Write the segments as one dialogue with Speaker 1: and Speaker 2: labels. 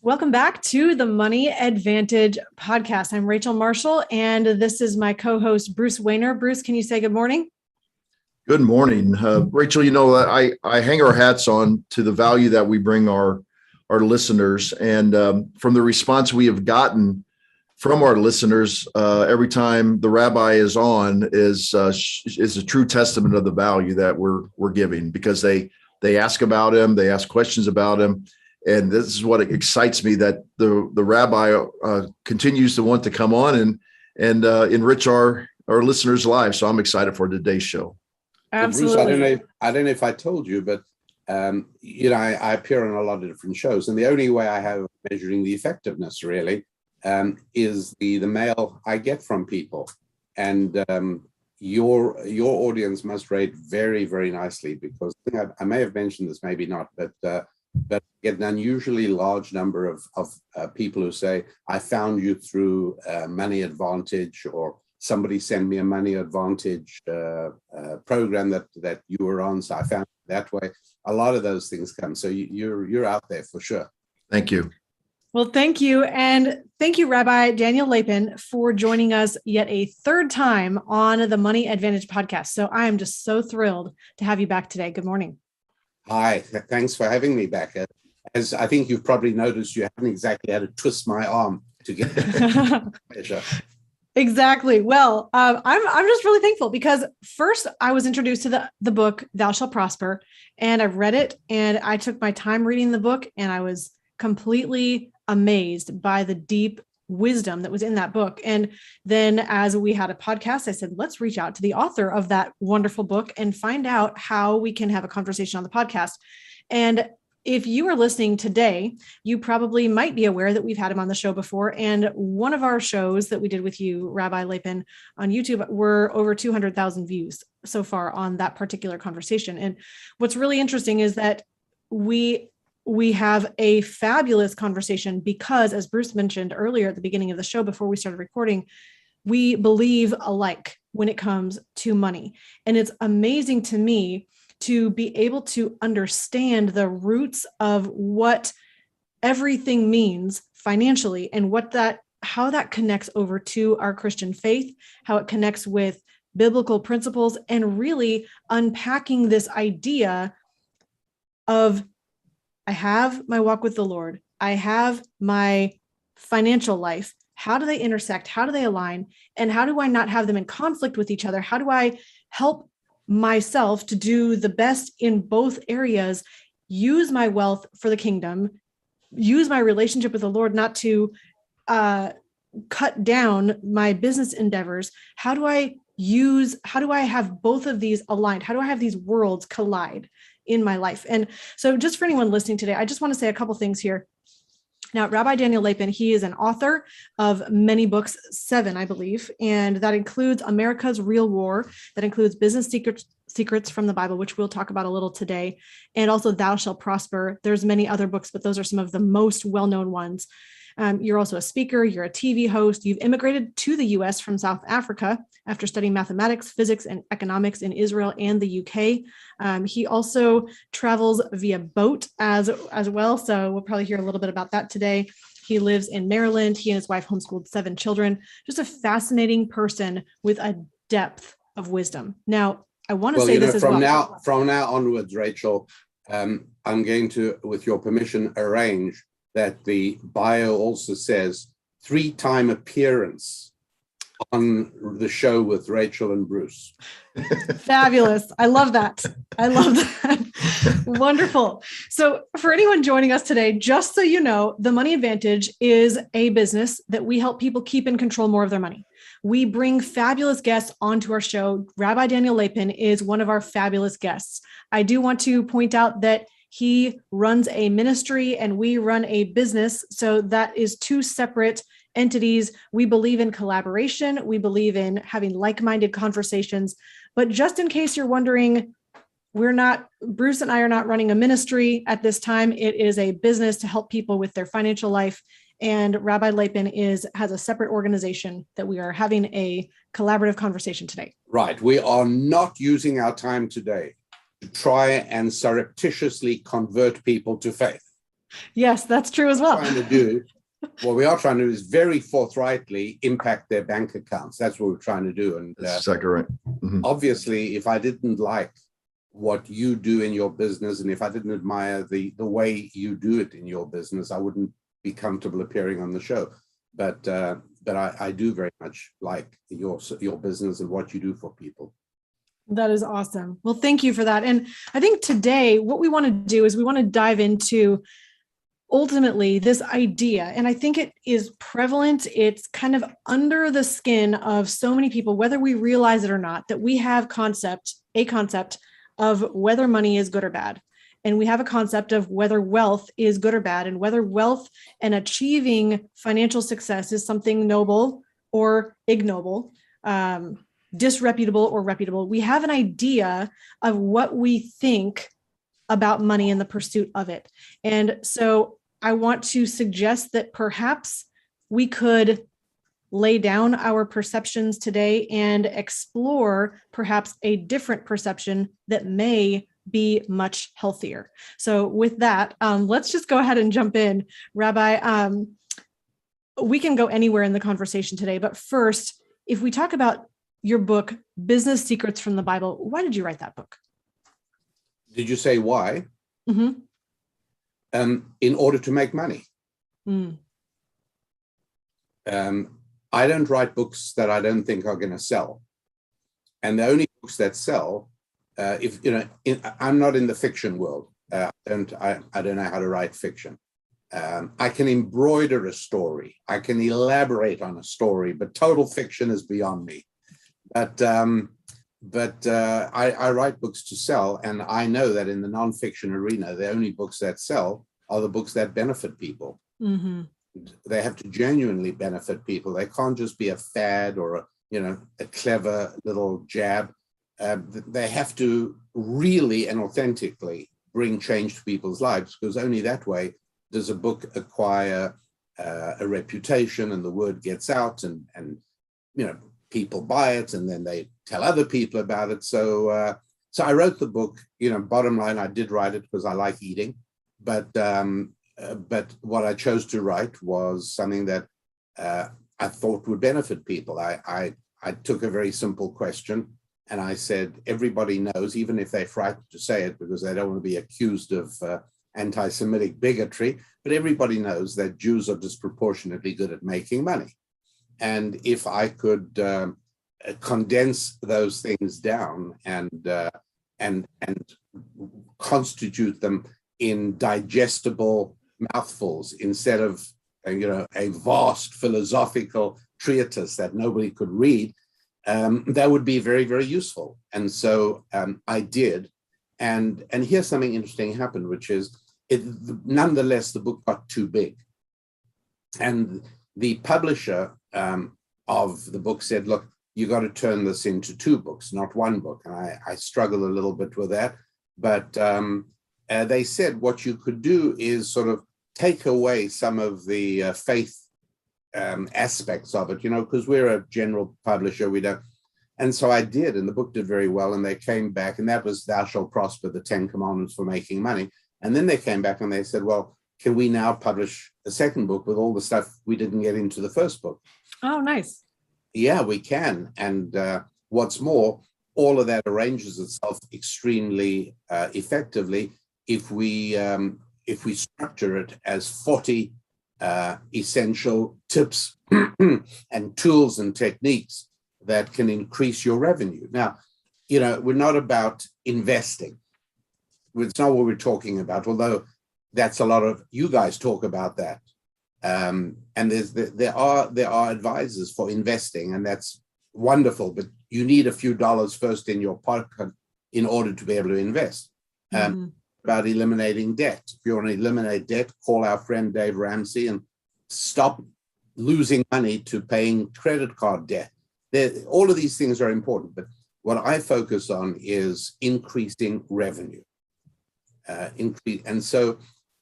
Speaker 1: Welcome back to the Money Advantage podcast. I'm Rachel Marshall, and this is my co-host, Bruce Wayner. Bruce, can you say good morning?
Speaker 2: Good morning. Rachel, I hang our hats on to the value that we bring our listeners. And from the response we have gotten from our listeners every time the rabbi is on is a true testament of the value that we're giving, because they ask about him, they ask questions about him. And this is what excites me, that the rabbi continues to want to come on and enrich our listeners' lives. So I'm excited for today's show.
Speaker 1: Absolutely.
Speaker 3: Well, Bruce, I don't know if I told you, but I appear on a lot of different shows, and the only way I have of measuring the effectiveness really is the mail I get from people, and your audience must rate very, very nicely, because I may have mentioned this, maybe not, but get an unusually large number of people who say, I found you through Money Advantage, or somebody sent me a Money Advantage program that you were on, so I found it that way. A lot of those things come. So you're out there for sure.
Speaker 2: Thank you.
Speaker 1: Well, thank you. And thank you, Rabbi Daniel Lapin, for joining us yet a third time on the Money Advantage podcast. So I am just so thrilled to have you back today. Good morning.
Speaker 3: Hi, thanks for having me back. As I think you've probably noticed, you haven't exactly had to twist my arm to get pleasure.
Speaker 1: Exactly. Well, I'm just really thankful, because first I was introduced to the book Thou Shalt Prosper, and I read it, and I took my time reading the book, and I was completely amazed by the deep wisdom that was in that book. And then as we had a podcast, I said, let's reach out to the author of that wonderful book and find out how we can have a conversation on the podcast. And if you are listening today, you probably might be aware that we've had him on the show before. And one of our shows that we did with you, Rabbi Lapin, on YouTube, were over 200,000 views so far on that particular conversation. And what's really interesting is that we have a fabulous conversation because, as Bruce mentioned earlier at the beginning of the show, before we started recording, we believe alike when it comes to money. And it's amazing to me to be able to understand the roots of what everything means financially, and how that connects over to our Christian faith, how it connects with biblical principles, and really unpacking this idea of, I have my walk with the Lord, I have my financial life. How do they intersect? How do they align? And how do I not have them in conflict with each other? How do I help myself to do the best in both areas, use my wealth for the kingdom, use my relationship with the Lord not to cut down my business endeavors? How do I have both of these aligned? How do I have these worlds collide in my life? And so just for anyone listening today, I just want to say a couple things here. Now, Rabbi Daniel Lapin, he is an author of many books, 7, I believe, and that includes America's Real War, that includes Business Secrets from the Bible, which we'll talk about a little today, and also Thou Shalt Prosper. There's many other books, but those are some of the most well-known ones. You're also a speaker, you're a TV host, you've immigrated to the US from South Africa after studying mathematics, physics, and economics in Israel and the UK. He also travels via boat as well, so we'll probably hear a little bit about that today. He lives in Maryland. He and his wife homeschooled 7 children. Just a fascinating person with a depth of wisdom. Now, I want to say this as well.
Speaker 3: From now onwards, Rachel, I'm going to, with your permission, arrange that the bio also says 3-time appearance on the show with Rachel and Bruce.
Speaker 1: Fabulous. I love that. Wonderful. So for anyone joining us today, just so you know, the Money Advantage is a business that we help people keep and control more of their money. We bring fabulous guests onto our show. Rabbi Daniel Lapin is one of our fabulous guests. I do want to point out that he runs a ministry and we run a business. So that is 2 separate entities. We believe in collaboration. We believe in having like-minded conversations. But just in case you're wondering, Bruce and I are not running a ministry at this time. It is a business to help people with their financial life. And Rabbi Lapin has a separate organization that we are having a collaborative conversation today.
Speaker 3: Right. We are not using our time today to try and surreptitiously convert people to faith.
Speaker 1: Yes, that's true as well.
Speaker 3: What we are trying to do is very forthrightly impact their bank accounts. That's what we're trying to do. And
Speaker 2: That's exactly right. Mm-hmm.
Speaker 3: Obviously, if I didn't like what you do in your business, and if I didn't admire the way you do it in your business, I wouldn't be comfortable appearing on the show. But I do very much like your business and what you do for people.
Speaker 1: That is awesome. Well, thank you for that. And I think today what we want to do is we want to dive into ultimately this idea. And I think it is prevalent. It's kind of under the skin of so many people, whether we realize it or not, that we have a concept of whether money is good or bad. And we have a concept of whether wealth is good or bad, and whether wealth and achieving financial success is something noble or ignoble, disreputable or reputable. We have an idea of what we think about money and the pursuit of it. And so I want to suggest that perhaps we could lay down our perceptions today and explore perhaps a different perception that may be much healthier. So with that, let's just go ahead and jump in. Rabbi, we can go anywhere in the conversation today, but first, if we talk about your book, Business Secrets from the Bible, why did you write that book?
Speaker 3: Did you say why?
Speaker 1: Mm-hmm.
Speaker 3: In order to make money.
Speaker 1: Mm.
Speaker 3: I don't write books that I don't think are going to sell. And the only books that sell, I'm not in the fiction world. I don't know how to write fiction. I can embroider a story. I can elaborate on a story, but total fiction is beyond me. But I write books to sell, and I know that in the nonfiction arena, the only books that sell are the books that benefit people.
Speaker 1: Mm-hmm.
Speaker 3: They have to genuinely benefit people. They can't just be a fad or a clever little jab. They have to really and authentically bring change to people's lives, because only that way does a book acquire a reputation, and the word gets out, and people buy it, and then they tell other people about it. So I wrote the book. Bottom line, I did write it because I like eating, but what I chose to write was something that I thought would benefit people. I took a very simple question, and I said, everybody knows, even if they're frightened to say it because they don't want to be accused of anti-Semitic bigotry, but everybody knows that Jews are disproportionately good at making money. And if I could condense those things down and constitute them in digestible mouthfuls instead of a vast philosophical treatise that nobody could read, that would be very, very useful. And so I did. And here's something interesting happened, which is nonetheless the book got too big, and the publisher of the book said, look, you got to turn this into 2 books, not 1 book. And I struggled a little bit with that. But they said what you could do is sort of take away some of the faith aspects of it, because we're a general publisher. We don't. And so I did, and the book did very well. And they came back, and that was Thou Shalt Prosper, the 10 Commandments for Making Money. And then they came back and they said, well, can we now publish a second book with all the stuff we didn't get into the first book?
Speaker 1: Oh, nice.
Speaker 3: Yeah, we can. And what's more, all of that arranges itself extremely effectively if we structure it as 40 essential tips and tools and techniques that can increase your revenue. Now, we're not about investing. It's not what we're talking about, although that's a lot of you guys talk about that. And there are advisors for investing, and that's wonderful, but you need a few dollars first in your pocket in order to be able to invest. About eliminating debt. If you want to eliminate debt, call our friend Dave Ramsey and stop losing money to paying credit card debt. All of these things are important, but what I focus on is increasing revenue. And so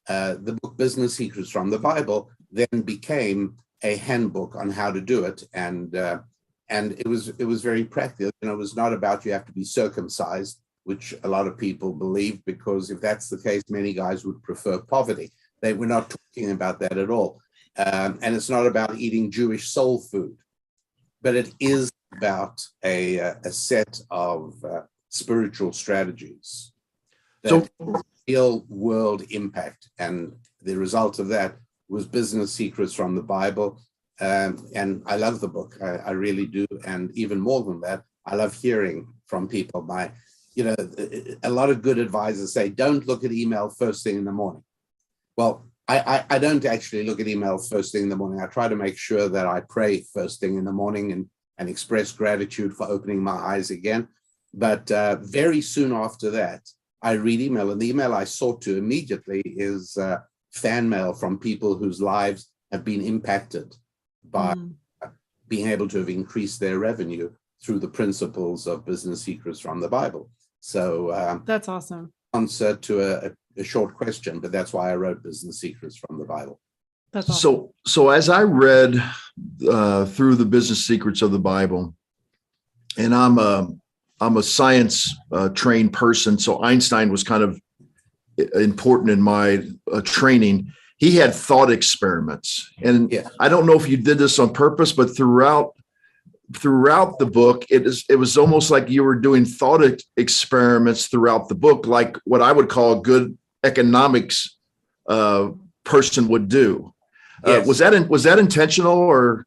Speaker 3: the book Business Secrets from the Bible then became a handbook on how to do it, and it was very practical. It was not about you have to be circumcised, which a lot of people believe, because if that's the case, many guys would prefer poverty. We're not talking about that at all. And it's not about eating Jewish soul food, but it is about a set of spiritual strategies that real world impact. And the result of that was Business Secrets from the Bible. And I love the book. I really do. And even more than that, I love hearing from people. A lot of good advisors say, don't look at email first thing in the morning. Well, I don't actually look at email first thing in the morning. I try to make sure that I pray first thing in the morning and express gratitude for opening my eyes again. But very soon after that, I read email. And the email I sort to immediately is fan mail from people whose lives have been impacted by being able to have increased their revenue through the principles of Business Secrets from the Bible. So
Speaker 1: that's awesome.
Speaker 3: Answer to a short question, but that's why I wrote Business Secrets from the Bible.
Speaker 1: That's awesome.
Speaker 2: So as I read through the Business Secrets of the Bible, and I'm a science trained person, so Einstein was kind of important in my training. He had thought experiments, and I don't know if you did this on purpose, but throughout the book, it was almost like you were doing thought experiments throughout the book, like what I would call a good economics person would do.
Speaker 3: Yes.
Speaker 2: Was that intentional, or?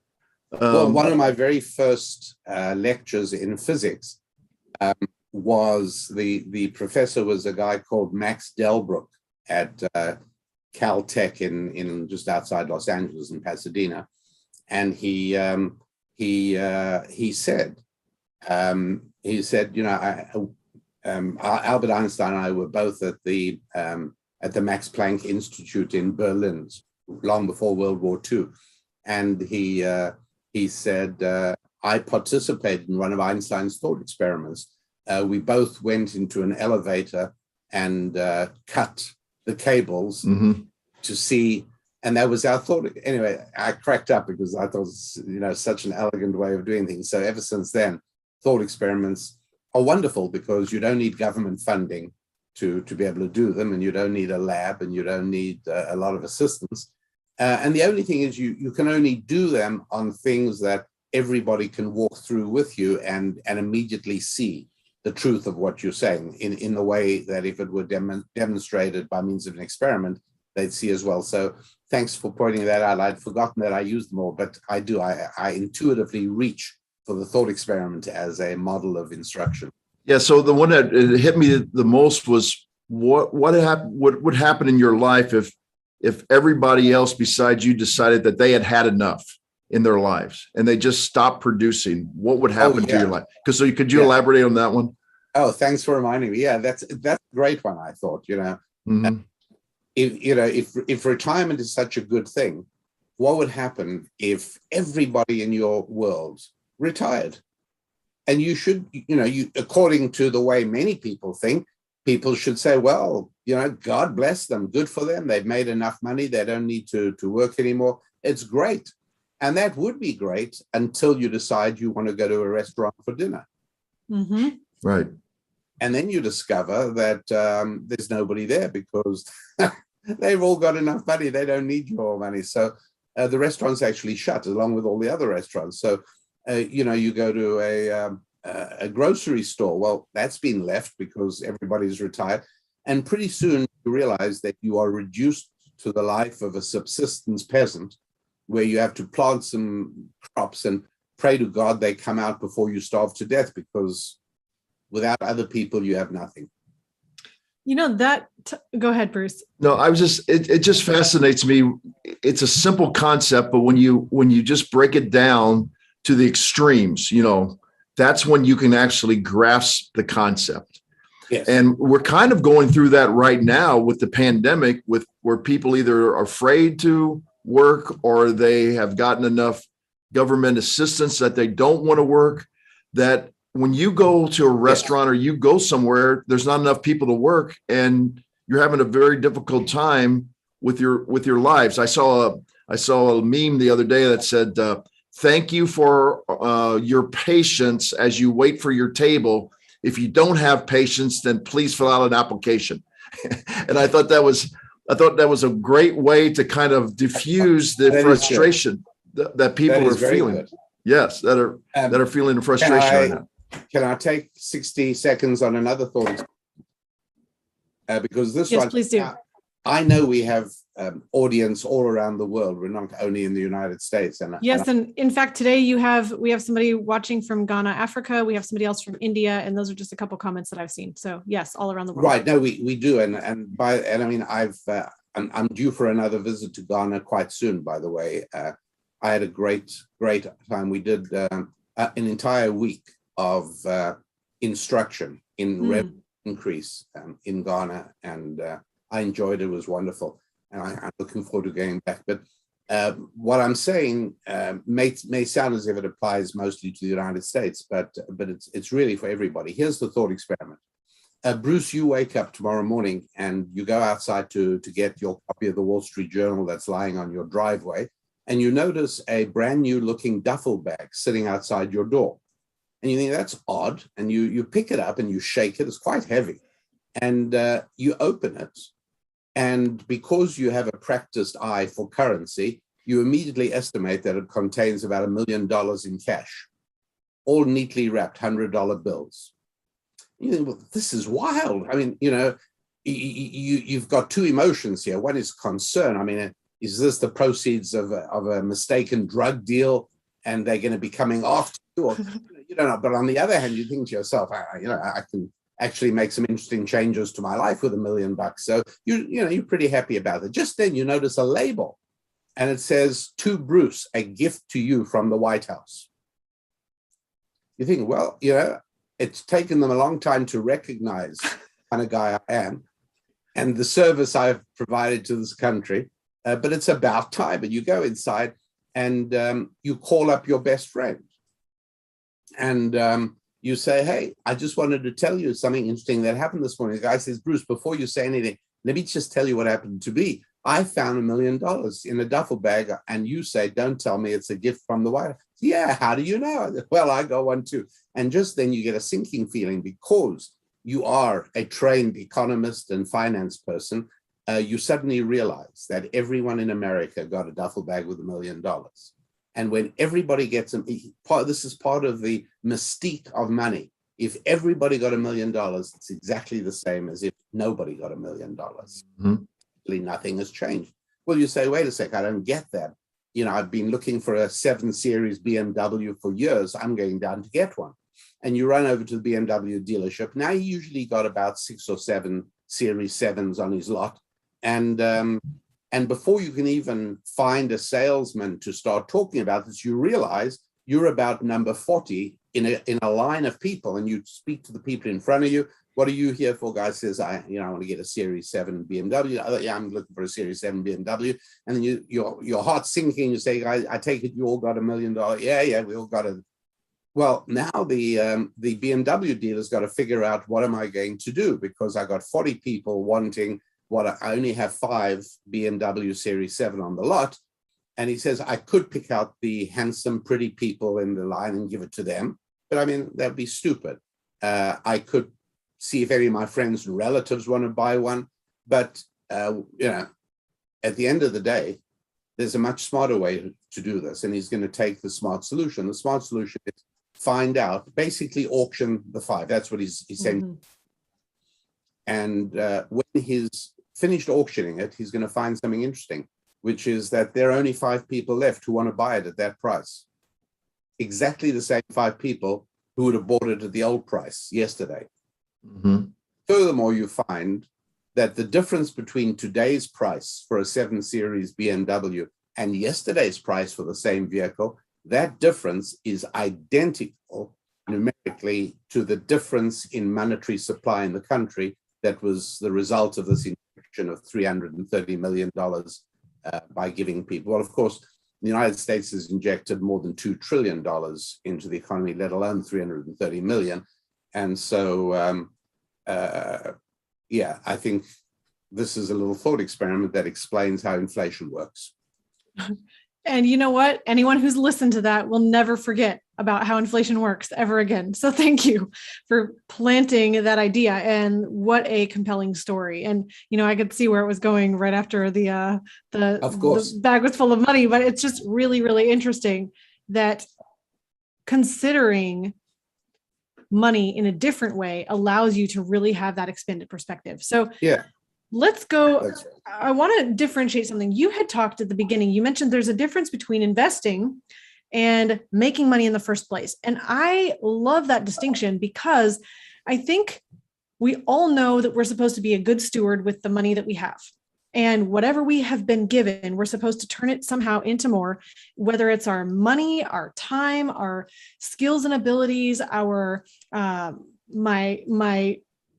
Speaker 3: Well, one of my very first lectures in physics was the professor was a guy called Max Delbruck at Caltech in just outside Los Angeles in Pasadena, and he said, Albert Einstein and I were both at the Max Planck Institute in Berlin long before World War II, and he said, I participated in one of Einstein's thought experiments. We both went into an elevator and cut the cables to see. And that was our thought. Anyway, I cracked up because I thought it was, such an elegant way of doing things. So ever since then, thought experiments are wonderful because you don't need government funding to be able to do them, and you don't need a lab, and you don't need a lot of assistance. And the only thing is you can only do them on things that everybody can walk through with you and immediately see the truth of what you're saying in the way that if it were demonstrated by means of an experiment, they'd see as well. So thanks for pointing that out. I'd forgotten that I used them all, but I do. I intuitively reach for the thought experiment as a model of instruction. Yeah.
Speaker 2: So the one that hit me the most was what would happen in your life if everybody else besides you decided that they had enough in their lives and they just stopped producing. What would happen to your life? Because could you elaborate on that one?
Speaker 3: Oh, thanks for reminding me. Yeah, that's a great one. I thought, if retirement is such a good thing, what would happen if everybody in your world retired? And you should, according to the way many people think, people should say, well, God bless them. Good for them. They've made enough money. They don't need to work anymore. It's great. And that would be great until you decide you want to go to a restaurant for dinner.
Speaker 1: Mm-hmm.
Speaker 2: Right.
Speaker 3: And then you discover that there's nobody there because they've all got enough money. They don't need your money. So the restaurant's actually shut along with all the other restaurants. So, you go to a grocery store. Well, that's been left because everybody's retired. And pretty soon you realize that you are reduced to the life of a subsistence peasant, where you have to plant some crops and pray to God they come out before you starve to death, because without other people, you have nothing.
Speaker 1: Go ahead, Bruce.
Speaker 2: No, it just fascinates me. It's a simple concept, but when you just break it down to the extremes, that's when you can actually grasp the concept.
Speaker 3: Yes.
Speaker 2: And we're kind of going through that right now with the pandemic, where people either are afraid to work or they have gotten enough government assistance that they don't want to work. That when you go to a restaurant or you go somewhere, there's not enough people to work, and you're having a very difficult time with your lives. I saw a meme the other day that said, "Thank you for your patience as you wait for your table. If you don't have patience, then please fill out an application." And I thought that was I thought that was a great way to kind of diffuse the frustration that people are feeling. Good. Yes, that are feeling the frustration right now.
Speaker 3: Can I take 60 seconds on another thought? Because this one,
Speaker 1: please do.
Speaker 3: I know we have audience all around the world. We're not only in the United States. And
Speaker 1: in fact, today we have somebody watching from Ghana, Africa. We have somebody else from India, and those are just a couple comments that I've seen. So yes, all around the world.
Speaker 3: Right. No, we do, and I mean, I'm due for another visit to Ghana quite soon. By the way, I had a great time. We did an entire week of instruction in revenue increase in Ghana, and I enjoyed it. It was wonderful, and I'm looking forward to getting back. But what I'm saying may sound as if it applies mostly to the United States, but it's really for everybody. Here's the thought experiment. Bruce, you wake up tomorrow morning and you go outside to get your copy of the Wall Street Journal that's lying on your driveway, and you notice a brand new looking duffel bag sitting outside your door. And you think that's odd, and you pick it up and you shake it. It's quite heavy, and you open it. And because you have a practiced eye for currency, you immediately estimate that it contains about $1 million in cash, all neatly wrapped $100 bills. You think, well, this is wild. I mean, you've got two emotions here. One is concern. I mean, is this the proceeds of a mistaken drug deal, and they're going to be coming after you? Or, you don't know. But on the other hand, you think to yourself, I can actually make some interesting changes to my life with $1 million. So you're pretty happy about it. Just then you notice a label, and it says, "To Bruce, a gift to you from the White House." You think, well, it's taken them a long time to recognize the kind of guy I am and the service I've provided to this country, but it's about time. And you go inside and you call up your best friend, and you say, "Hey, I just wanted to tell you something interesting that happened this morning." The guy says, "Bruce, before you say anything, let me just tell you what happened to me. I found $1 million in a duffel bag." And you say, "Don't tell me it's a gift from the White House." "Yeah, how do you know?" "Well, I got one too." And just then you get a sinking feeling, because you are a trained economist and finance person. You suddenly realize that everyone in America got a duffel bag with $1 million. And when everybody gets them, this is part of the mystique of money. If everybody got $1 million, it's exactly the same as if nobody got $1 million. Nothing has changed. Well, you say, wait a sec, I don't get that. I've been looking for a 7 Series BMW for years. I'm going down to get one. And you run over to the BMW dealership. Now, he usually got about 6 or 7 Series 7s on his lot. And before you can even find a salesman to start talking about this, you realize you're about number 40 in a line of people, and you speak to the people in front of you. "What are you here for?" Guy says, I want to get a Series 7 BMW. "Yeah, I'm looking for a Series 7 BMW. And then your heart's sinking. You say, I take it you all got $1 million. Yeah, we all got it. Well, now the BMW dealer's got to figure out, what am I going to do? Because I got 40 people wanting I only have 5 BMW Series 7 on the lot. And he says, I could pick out the handsome, pretty people in the line and give it to them. But I mean, that'd be stupid. I could see if any of my friends and relatives want to buy one. But, at the end of the day, there's a much smarter way to do this. And he's going to take the smart solution. The smart solution is find out, basically auction the 5. That's what he's saying. And when he's finished auctioning it, he's going to find something interesting, which is that there are only 5 people left who want to buy it at that price. Exactly the same 5 people who would have bought it at the old price yesterday. Furthermore, you find that the difference between today's price for a 7 Series BMW and yesterday's price for the same vehicle, that difference is identical numerically to the difference in monetary supply in the country that was the result of this injection of $330 million by giving people. Well, of course, the United States has injected more than $2 trillion into the economy, let alone 330 million. And so, I think this is a little thought experiment that explains how inflation works.
Speaker 1: And you know what? Anyone who's listened to that will never forget about how inflation works ever again. So thank you for planting that idea, and what a compelling story. And, I could see where it was going right after the bag was full of money, but it's just really, really interesting that considering money in a different way allows you to really have that expanded perspective. So
Speaker 3: yeah.
Speaker 1: Let's go. I want to differentiate something. You had talked at the beginning. You mentioned there's a difference between investing and making money in the first place. And I love that distinction, because I think we all know that we're supposed to be a good steward with the money that we have. And whatever we have been given, we're supposed to turn it somehow into more, whether it's our money, our time, our skills and abilities, our my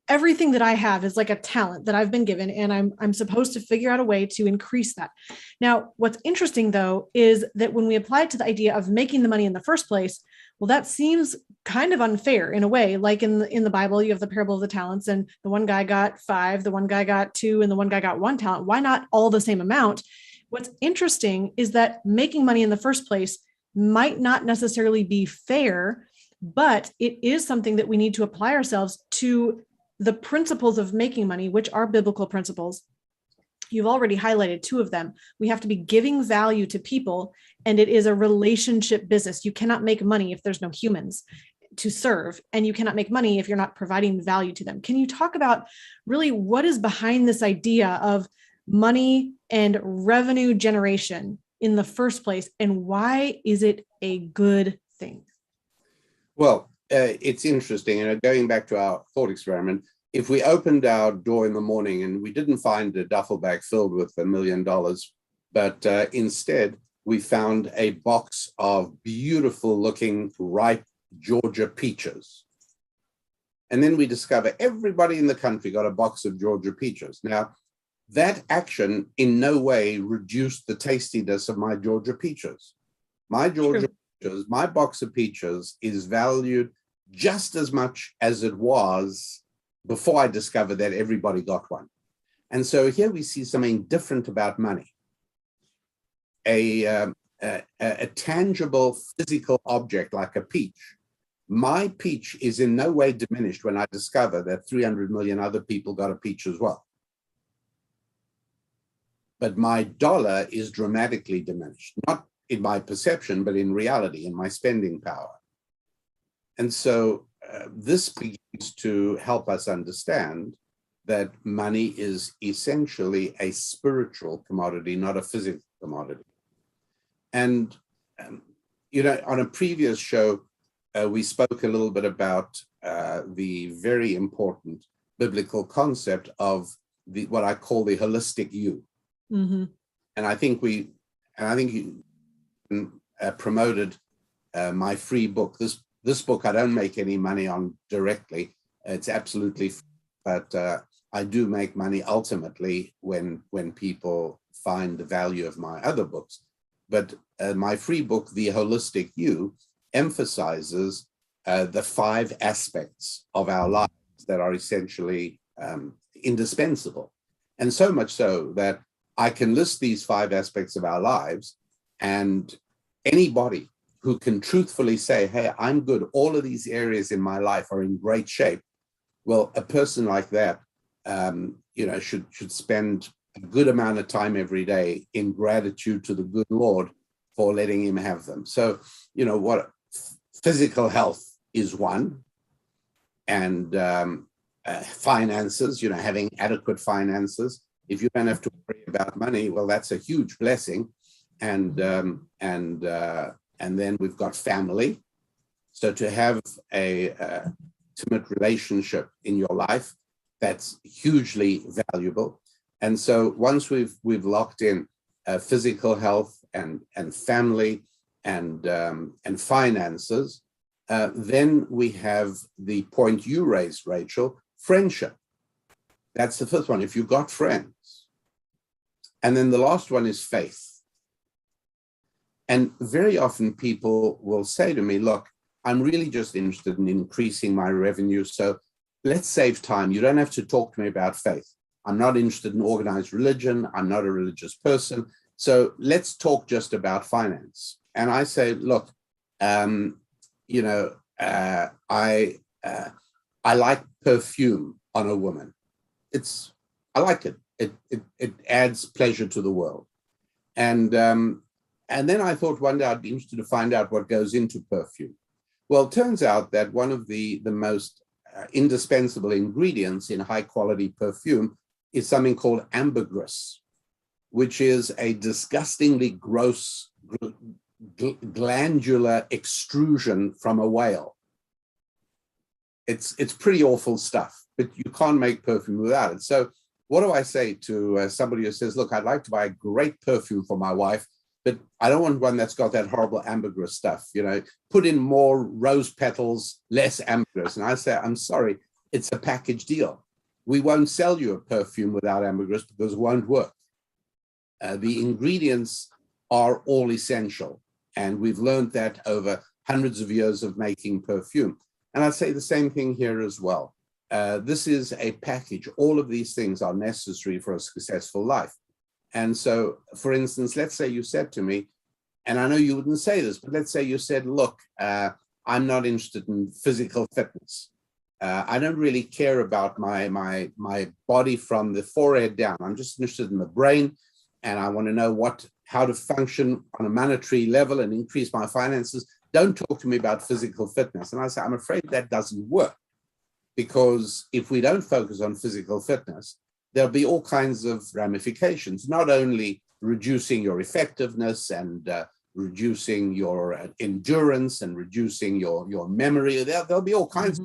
Speaker 1: everything that I have is like a talent that I've been given, and I'm supposed to figure out a way to increase that. Now, what's interesting though, is that when we apply it to the idea of making the money in the first place, well, that seems kind of unfair in a way. Like in the Bible, you have the parable of the talents, and the one guy got 5, the one guy got 2, and the one guy got 1 talent. Why not all the same amount? What's interesting is that making money in the first place might not necessarily be fair, but it is something that we need to apply ourselves to the principles of making money, which are biblical principles. You've already highlighted 2 of them. We have to be giving value to people, and it is a relationship business. You cannot make money if there's no humans to serve, and you cannot make money if you're not providing value to them. Can you talk about really what is behind this idea of money and revenue generation in the first place, and why is it a good thing?
Speaker 3: Well, it's interesting, going back to our thought experiment, if we opened our door in the morning and we didn't find a duffel bag filled with $1 million, but instead we found a box of beautiful looking ripe Georgia peaches. And then we discover everybody in the country got a box of Georgia peaches. Now, that action in no way reduced the tastiness of my Georgia peaches. My Georgia peaches, my box of peaches is valued just as much as it was before I discovered that everybody got one. And so here we see something different about money. A tangible physical object like a peach. My peach is in no way diminished when I discover that 300 million other people got a peach as well. But my dollar is dramatically diminished, not in my perception, but in reality, in my spending power. And so this begins to help us understand that money is essentially a spiritual commodity, not a physical commodity. And, on a previous show, we spoke a little bit about the very important biblical concept of what I call the holistic you. Mm-hmm. And I think you promoted my free book. This book I don't make any money on directly. It's absolutely free, but I do make money ultimately when people find the value of my other books. But my free book, The Holistic You, emphasizes the 5 aspects of our lives that are essentially indispensable. And so much so that I can list these 5 aspects of our lives, and anybody who can truthfully say, hey, I'm good, all of these areas in my life are in great shape. Well, a person like that, should spend a good amount of time every day in gratitude to the good Lord for letting him have them. So, what physical health is one, and finances, having adequate finances. If you don't have to worry about money, well, that's a huge blessing. And then we've got family. So to have a intimate relationship in your life, that's hugely valuable. And so once we've locked in physical health and family and finances, then we have the point you raised, Rachel, friendship. That's the 5th one. If you've got friends. And then the last one is faith. And very often people will say to me, look, I'm really just interested in increasing my revenue. So let's save time. You don't have to talk to me about faith. I'm not interested in organized religion. I'm not a religious person. So let's talk just about finance. And I say, look, you know, I like perfume on a woman. I like it. It adds pleasure to the world. And then I thought one day I'd be interested to find out what goes into perfume. Well, it turns out that one of the most indispensable ingredients in high quality perfume is something called ambergris, which is a disgustingly gross glandular extrusion from a whale. It's pretty awful stuff, but you can't make perfume without it. So what do I say to somebody who says, look, I'd like to buy a great perfume for my wife, but I don't want one that's got that horrible ambergris stuff, you know, put in more rose petals, less ambergris. And I say, I'm sorry, it's a package deal. We won't sell you a perfume without ambergris because it won't work. The ingredients are all essential. And we've learned that over hundreds of years of making perfume. And I'd say the same thing here as well. This is a package. All of these things are necessary for a successful life. And so, for instance, let's say you said to me, and I know you wouldn't say this, but let's say you said, look, I'm not interested in physical fitness. I don't really care about my body from the forehead down. I'm just interested in the brain, and I want to know how to function on a monetary level and increase my finances. Don't talk to me about physical fitness. And I say, I'm afraid that doesn't work, because if we don't focus on physical fitness, there'll be all kinds of ramifications, not only reducing your effectiveness and reducing your endurance and reducing your memory. There'll be all kinds,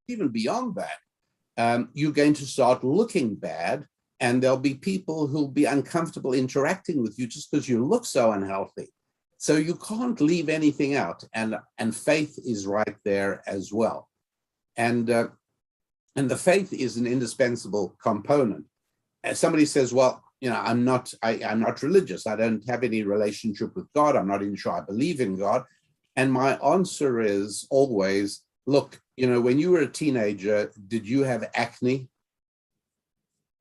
Speaker 3: even beyond that. You're going to start looking bad, and there'll be people who'll be uncomfortable interacting with you just because you look so unhealthy. So you can't leave anything out, and faith is right there as well. And the faith is an indispensable component. As somebody says, well, you know, I'm not religious. I don't have any relationship with God. I'm not even sure I believe in God. And my answer is always, look, you know, when you were a teenager, did you have acne?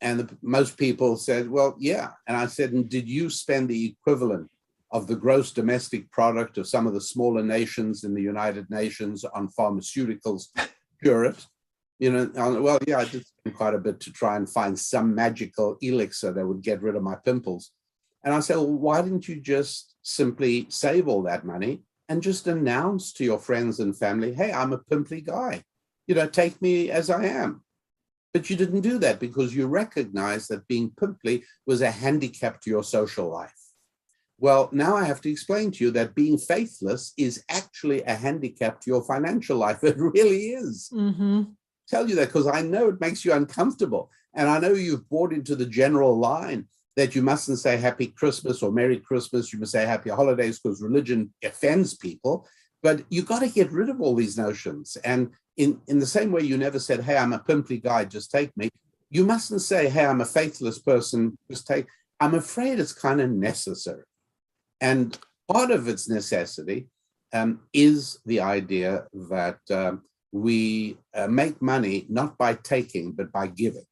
Speaker 3: And most people said, well, yeah. And I said, and did you spend the equivalent of the gross domestic product of some of the smaller nations in the United Nations on pharmaceuticals to cure it? You know, well, yeah, I did spend quite a bit to try and find some magical elixir that would get rid of my pimples. And I said, well, why didn't you just simply save all that money and just announce to your friends and family, hey, I'm a pimply guy, you know, take me as I am. But you didn't do that because you recognized that being pimply was a handicap to your social life. Well, now I have to explain to you that being faithless is actually a handicap to your financial life. It really is. Tell you that because I know it makes you uncomfortable. And I know you've bought into the general line that you mustn't say Happy Christmas or Merry Christmas. You must say Happy Holidays because religion offends people. But you got to get rid of all these notions. And in the same way you never said, hey, I'm a pimply guy, just take me. You mustn't say, hey, I'm a faithless person, just take. I'm afraid it's kind of necessary. And part of its necessity is the idea that we make money not by taking, but by giving.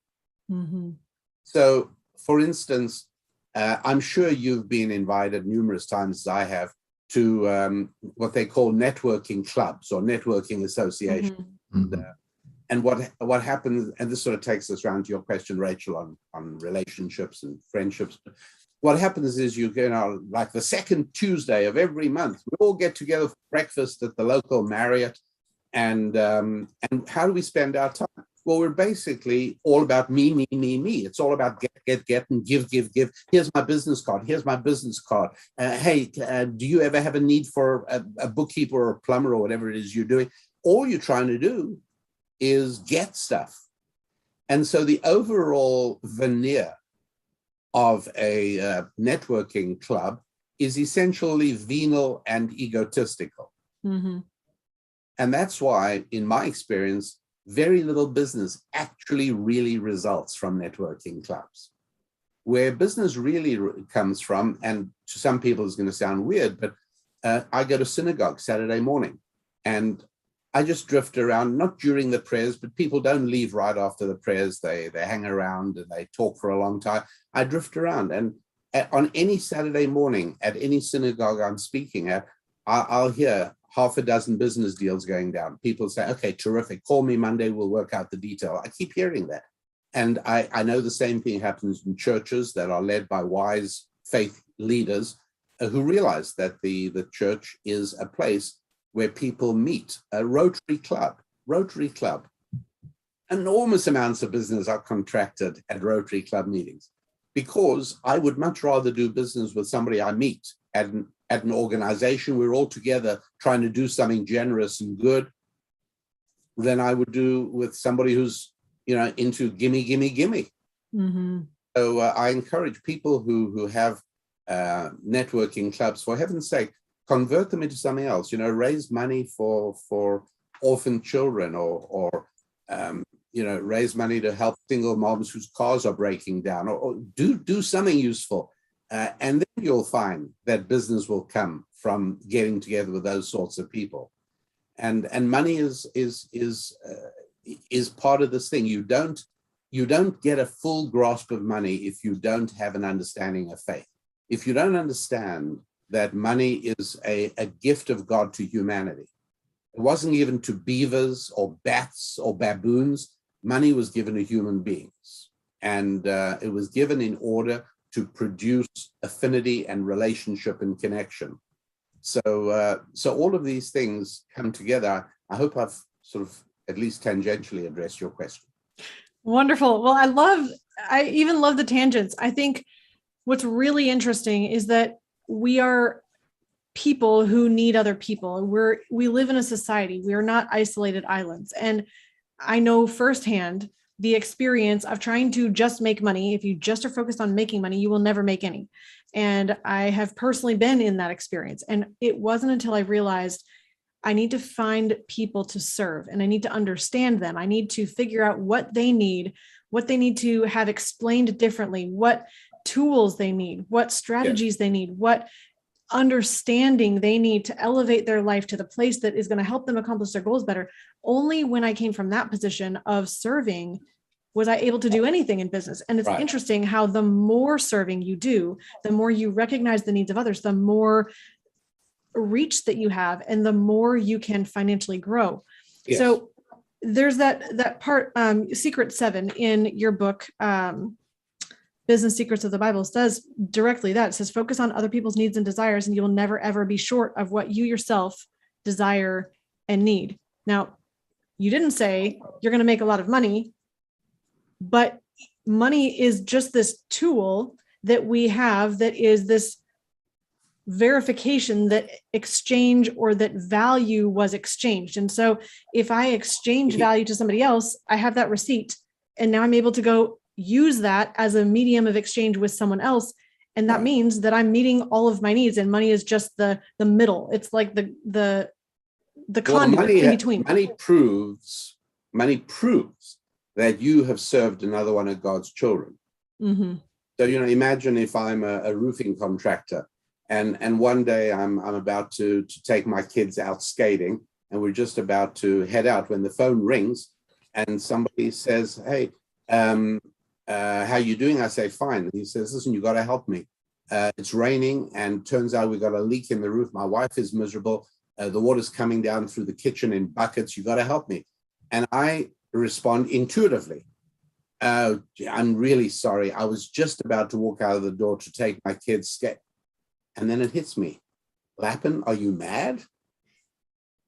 Speaker 3: So, for instance, I'm sure you've been invited numerous times, as I have, to what they call networking clubs or networking associations. And what happens, and this sort of takes us around to your question, Rachel, on relationships and friendships. What happens is you know, like the second Tuesday of every month, we all get together for breakfast at the local Marriott. And how do we spend our time? Well, we're basically all about me, me, me, me. It's all about get, and give. Here's my business card. Here's my business card. Hey, do you ever have a need for a bookkeeper or a plumber or whatever it is you're doing? All you're trying to do is get stuff. And so the overall veneer of a networking club is essentially venal and egotistical. And that's why, in my experience, very little business actually really results from networking clubs. Where business really comes from, and to some people it's going to sound weird, but I go to synagogue Saturday morning and I just drift around, not during the prayers, but people don't leave right after the prayers. They hang around and they talk for a long time. I drift around, and On any Saturday morning at any synagogue I'm speaking at, I'll hear half a dozen business deals going down. People say, okay, terrific. Call me Monday. We'll work out the detail. I keep hearing that. And I know the same thing happens in churches that are led by wise faith leaders who realize that the church is a place where people meet. A Rotary Club. Enormous amounts of business are contracted at Rotary Club meetings, because I would much rather do business with somebody I meet at an organization we're all together trying to do something generous and good than I would do with somebody who's, into gimme.
Speaker 1: Mm-hmm.
Speaker 3: So I encourage people who have networking clubs, for heaven's sake, convert them into something else. Raise money for orphan children, or raise money to help single moms whose cars are breaking down, or do something useful. And then you'll find that business will come from getting together with those sorts of people. And money is part of this thing. You don't get a full grasp of money if you don't have an understanding of faith. If you don't understand that money is a gift of God to humanity. It wasn't given to beavers or bats or baboons. Money was given to human beings. And it was given in order to produce affinity and relationship and connection. So all of these things come together. I hope I've sort of at least tangentially addressed your question.
Speaker 1: Wonderful. Well, I even love the tangents. I think what's really interesting is that we are people who need other people. We live in a society. We are not isolated islands. And I know firsthand the experience of trying to just make money. If you just are focused on making money, you will never make any. And I have personally been in that experience. And it wasn't until I realized I need to find people to serve, and I need to understand them. I need to figure out what they need to have explained differently, what tools they need, what strategies they need, what understanding they need to elevate their life to the place that is going to help them accomplish their goals better. Only when I came from that position of serving was I able to do anything in business. And it's interesting how the more serving you do, the more you recognize the needs of others, the more reach that you have, and the more you can financially grow. Yes. So there's that part, Secret 7 in your book, Business Secrets of the Bible, says directly that. It says, focus on other people's needs and desires, and you'll never, ever be short of what you yourself desire and need. Now, you didn't say you're going to make a lot of money, but money is just this tool that we have that is this verification that exchange or that value was exchanged. And so if I exchange value to somebody else, I have that receipt, and now I'm able to go use that as a medium of exchange with someone else. And that means that I'm meeting all of my needs, and money is just the middle. It's like the conduit in between.
Speaker 3: Money proves that you have served another one of God's children.
Speaker 1: Mm-hmm.
Speaker 3: So, imagine if I'm a roofing contractor, and one day I'm about to take my kids out skating, and we're just about to head out when the phone rings and somebody says, hey, how you doing? I say, fine. He says, listen, you got to help me. It's raining, and turns out we got a leak in the roof. My wife is miserable. The water's coming down through the kitchen in buckets. You got to help me. And I respond intuitively. I'm really sorry. I was just about to walk out of the door to take my kids skate. And then it hits me. Lapin, are you mad?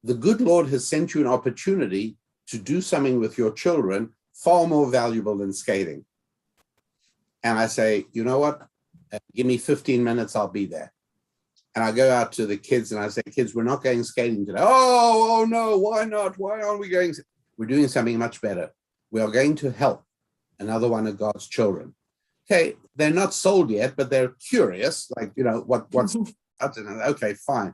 Speaker 3: The good Lord has sent you an opportunity to do something with your children far more valuable than skating. And I say, you know what? Give me 15 minutes, I'll be there. And I go out to the kids and I say, kids, we're not going skating today. Oh no, why not? Why aren't we going? We're doing something much better. We are going to help another one of God's children. Okay, they're not sold yet, but they're curious, like, what's okay, fine.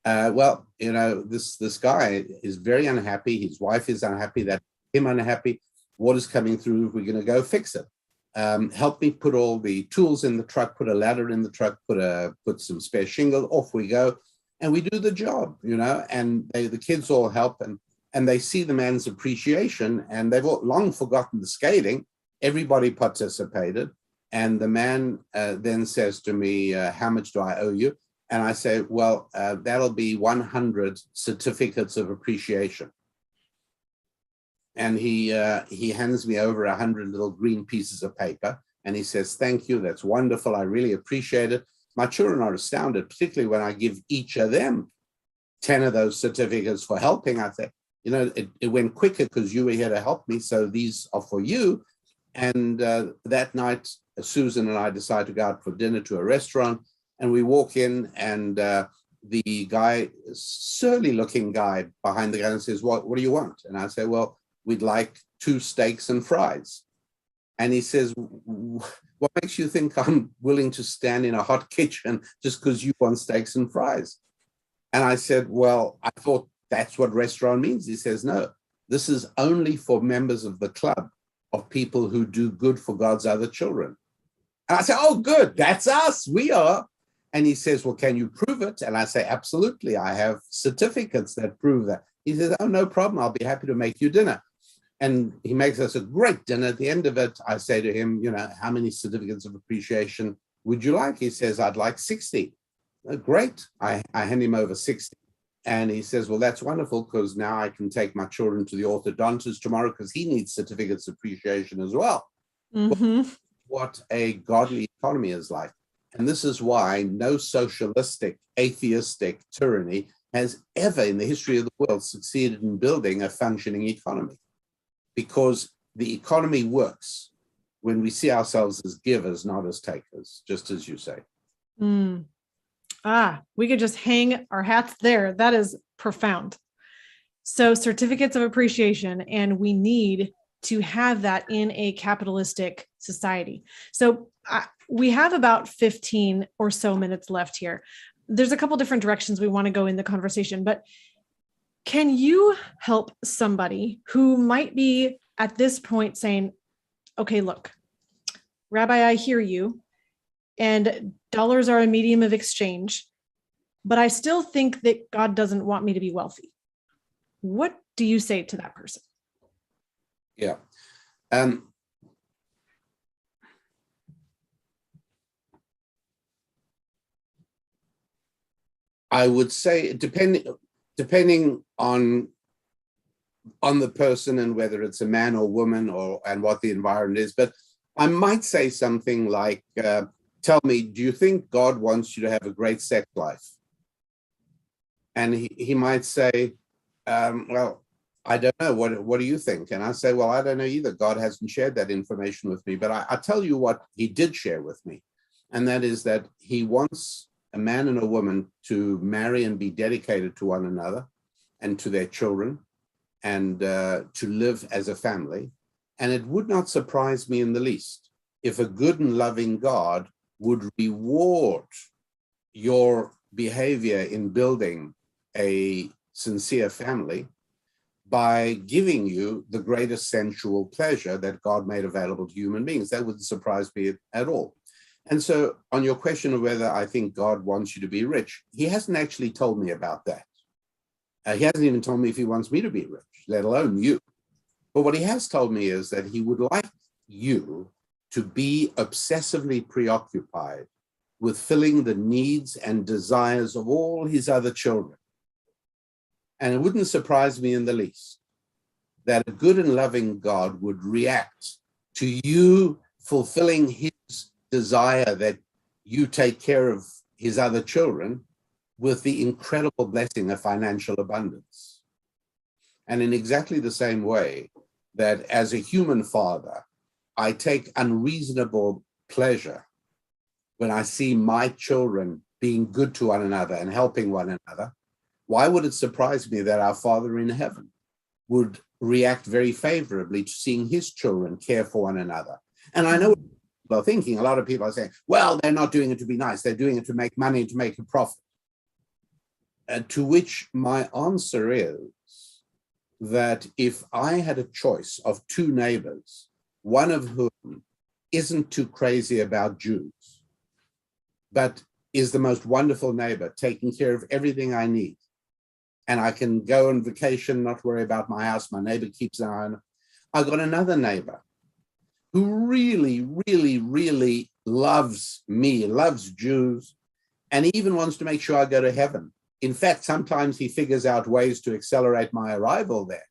Speaker 3: This guy is very unhappy. His wife is unhappy, that him unhappy. Water's coming through. We're going to go fix it. Help me put all the tools in the truck, put a ladder in the truck, put some spare shingle. Off we go, and we do the job. And the kids all help, and they see the man's appreciation, and they've all long forgotten the skating. Everybody participated. And the man then says to me, how much do I owe you? And I say, well, that'll be 100 certificates of appreciation. And he hands me over 100 little green pieces of paper. And he says, thank you. That's wonderful. I really appreciate it. My children are astounded, particularly when I give each of them 10 of those certificates for helping. I say, you know, it went quicker because you were here to help me. So these are for you. And that night, Susan and I decide to go out for dinner to a restaurant. And we walk in, and the guy, surly looking guy behind the counter says, what do you want? And I say, well, we'd like 2 steaks and fries. And he says, what makes you think I'm willing to stand in a hot kitchen just because you want steaks and fries? And I said, well, I thought that's what restaurant means. He says, no, this is only for members of the club of people who do good for God's other children. And I said, oh, good, that's us, we are. And he says, well, can you prove it? And I say, absolutely, I have certificates that prove that. He says, oh, no problem, I'll be happy to make you dinner. And he makes us a great dinner. At the end of it, I say to him, you know, how many certificates of appreciation would you like? He says, I'd like 60. Great. I hand him over 60. And he says, well, that's wonderful, because now I can take my children to the orthodontist tomorrow because he needs certificates of appreciation as well.
Speaker 1: Mm-hmm.
Speaker 3: What a godly economy is like. And this is why no socialistic, atheistic tyranny has ever in the history of the world succeeded in building a functioning economy. Because the economy works when we see ourselves as givers, not as takers, just as you say.
Speaker 1: Mm. We could just hang our hats there. That is profound. So certificates of appreciation, and we need to have that in a capitalistic society. So we have about 15 or so minutes left here. There's a couple different directions we want to go in the conversation, but can you help somebody who might be at this point saying, okay, look, Rabbi, I hear you, and dollars are a medium of exchange, but I still think that God doesn't want me to be wealthy. What do you say to that person?
Speaker 3: Yeah. I would say, depending on the person and whether it's a man or woman and what the environment is, but I might say something like, tell me, do you think God wants you to have a great sex life? And he might say, well, I don't know. What do you think? And I say, well, I don't know either. God hasn't shared that information with me. But I tell you what he did share with me. And that is that he wants a man and a woman to marry and be dedicated to one another and to their children and to live as a family. And it would not surprise me in the least if a good and loving God would reward your behavior in building a sincere family by giving you the greatest sensual pleasure that God made available to human beings. That wouldn't surprise me at all. And so on your question of whether I think God wants you to be rich, he hasn't actually told me about that. He hasn't even told me if he wants me to be rich, let alone you. But what he has told me is that he would like you to be obsessively preoccupied with filling the needs and desires of all his other children. And it wouldn't surprise me in the least that a good and loving God would react to you fulfilling his desire that you take care of his other children with the incredible blessing of financial abundance. And in exactly the same way that as a human father, I take unreasonable pleasure when I see my children being good to one another and helping one another, why would it surprise me that our Father in heaven would react very favorably to seeing his children care for one another? And I know what people are thinking. A lot of people are saying, well, they're not doing it to be nice. They're doing it to make money, to make a profit. To which my answer is that if I had a choice of 2 neighbors, one of whom isn't too crazy about Jews, but is the most wonderful neighbor, taking care of everything I need, and I can go on vacation, not worry about my house, my neighbor keeps an eye on it. I've got another neighbor who really, really, really loves me, loves Jews, and even wants to make sure I go to heaven. In fact, sometimes he figures out ways to accelerate my arrival there.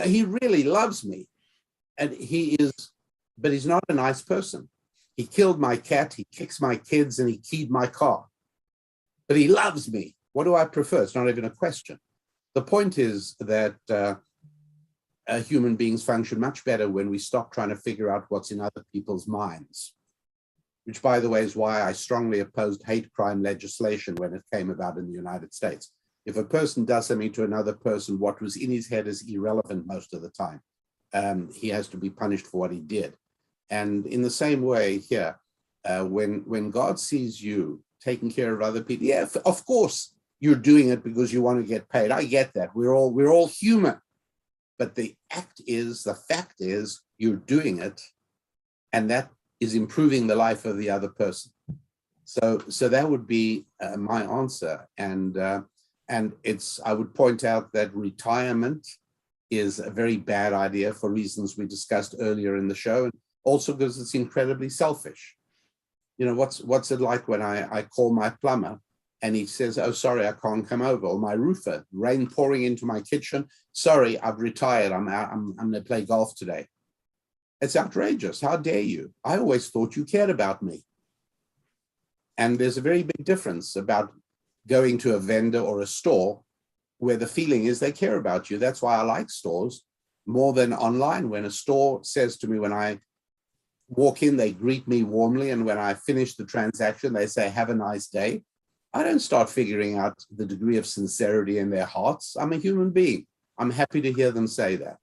Speaker 3: He really loves me. And but he's not a nice person. He killed my cat, he kicks my kids, and he keyed my car. But he loves me. What do I prefer? It's not even a question. The point is that human beings function much better when we stop trying to figure out what's in other people's minds, which, by the way, is why I strongly opposed hate crime legislation when it came about in the United States. If a person does something to another person, what was in his head is irrelevant most of the time. He has to be punished for what he did. And in the same way here, when God sees you taking care of other people, yeah, of course, you're doing it because you want to get paid. I get that. We're all human. But the fact is, you're doing it, and that is improving the life of the other person. So that would be my answer. And I would point out that retirement is a very bad idea for reasons we discussed earlier in the show, and also because it's incredibly selfish. You know, what's it like when I call my plumber and he says, "Oh, sorry, I can't come over," or my roofer, rain pouring into my kitchen, "Sorry, I've retired. I'm going to play golf today." It's outrageous. How dare you? I always thought you cared about me. And there's a very big difference about going to a vendor or a store where the feeling is they care about you. That's why I like stores more than online. When a store says to me, when I walk in, they greet me warmly. And when I finish the transaction, they say, "Have a nice day." I don't start figuring out the degree of sincerity in their hearts. I'm a human being. I'm happy to hear them say that.